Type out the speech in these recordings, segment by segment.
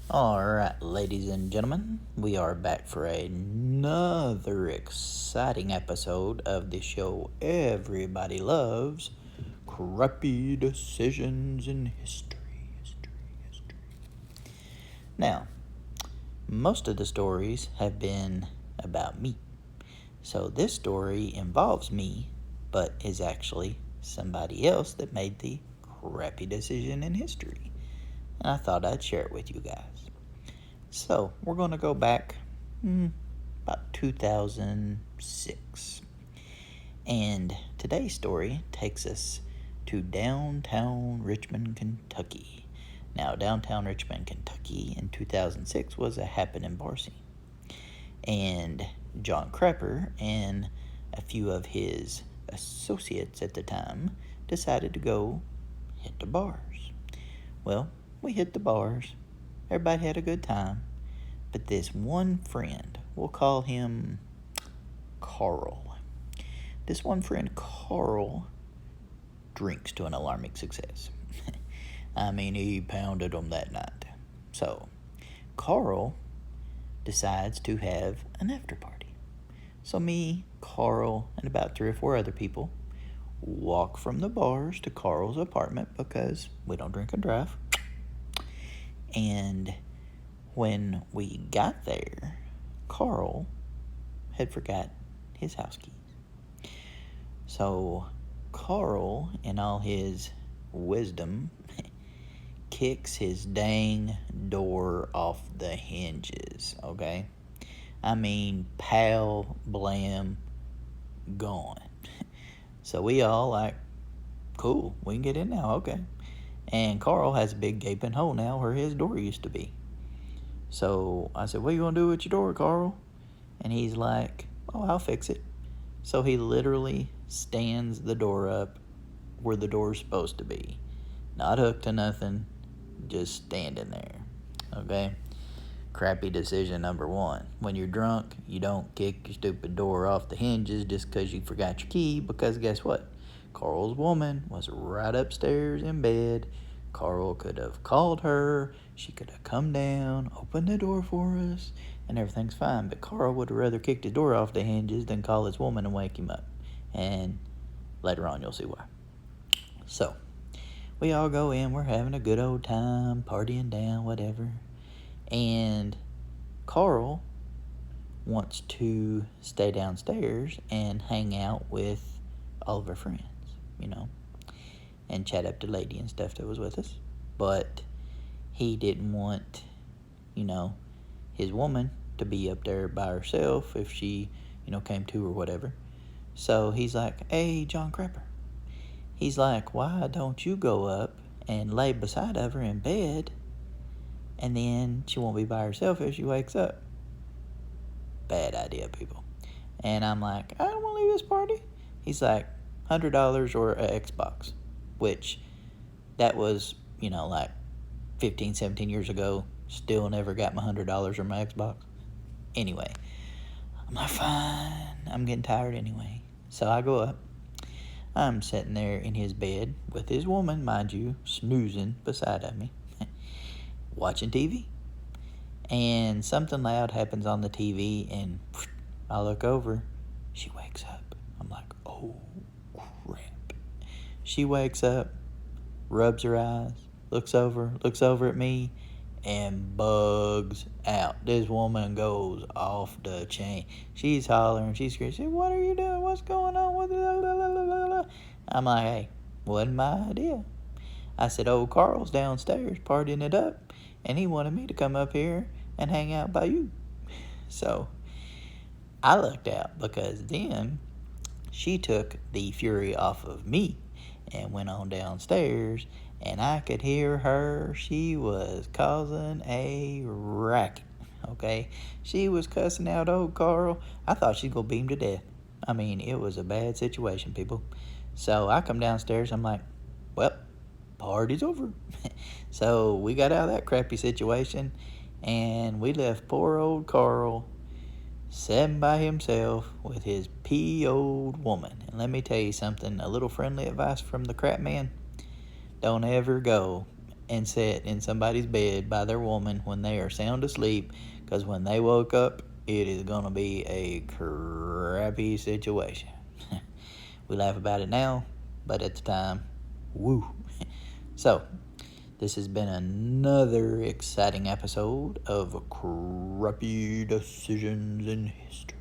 Alright, ladies and gentlemen, we are back for another exciting episode of the show everybody loves, Crappy Decisions in History. Now, most of the stories have been about me. So this story involves me, but is actually somebody else that made the crappy decision in history. And I thought I'd share it with you guys. So, we're going to go back about 2006. And today's story takes us to downtown Richmond, Kentucky. Now, downtown Richmond, Kentucky in 2006 was a happening bar scene. And John Crapper and a few of his associates at the time decided to go hit the bars. Well, we hit the bars. Everybody had a good time. But this one friend, we'll call him Carl. This one friend, Carl, drinks to an alarming success. I mean, he pounded them that night. So, Carl decides to have an after party. So me, Carl, and about 3 or 4 other people walk from the bars to Carl's apartment because we don't drink and drive. And when we got there, Carl had forgot his house keys. So Carl, in all his wisdom, kicks his dang door off the hinges, okay? I mean, pow, blam, gone. So we all like, cool, we can get in now, okay. And Carl has a big gaping hole now where his door used to be. So I said, what are you going to do with your door, Carl? And he's like, oh, I'll fix it. So he literally stands the door up where the door's supposed to be. Not hooked to nothing, just standing there. Okay? Crappy decision number 1. When you're drunk, you don't kick your stupid door off the hinges just because you forgot your key, because guess what? Carl's woman was right upstairs in bed. Carl could have called her. She could have come down, opened the door for us, and everything's fine. But Carl would have rather kicked his door off the hinges than call his woman and wake him up. And later on, you'll see why. So, we all go in. We're having a good old time, partying down, whatever. And Carl wants to stay downstairs and hang out with all of our friends, and chat up the lady and stuff that was with us. But he didn't want, his woman to be up there by herself if she, came to or whatever. So he's like, hey, John Crapper. He's like, why don't you go up and lay beside of her in bed, and then she won't be by herself if she wakes up. Bad idea, people. And I'm like, I don't want to leave this party. He's like, $100 or an Xbox, which that was, like 15, 17 years ago. Still never got my $100 or my Xbox. Anyway, I'm like, fine. I'm getting tired anyway. So I go up. I'm sitting there in his bed with his woman, mind you, snoozing beside of me, watching TV. And something loud happens on the TV, and I look over. She wakes up. I'm like, oh, crap. She wakes up, rubs her eyes, looks over at me, and bugs out. This woman goes off the chain. She's hollering, she's screaming, what are you doing? What's going on? I'm like, hey, wasn't my idea. I said, old Carl's downstairs partying it up, and he wanted me to come up here and hang out by you. So I lucked out, because then she took the fury off of me and went on downstairs, and I could hear her. She was causing a racket, okay? She was cussing out old Carl. I thought she'd go beat him to death. I mean, it was a bad situation, people. So I come downstairs. I'm like, well, party's over. So we got out of that crappy situation, and we left poor old Carl sitting by himself with his old woman. And let me tell you something, a little friendly advice from the crap man. Don't ever go and sit in somebody's bed by their woman when they are sound asleep, because when they woke up, it is going to be a crappy situation. We laugh about it now, but at the time, woo. So, this has been another exciting episode of Crappy Decisions in History.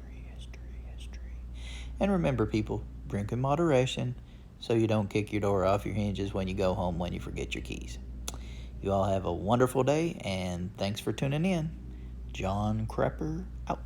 And remember, people, drink in moderation so you don't kick your door off your hinges when you go home when you forget your keys. You all have a wonderful day, and thanks for tuning in. John Crapper out.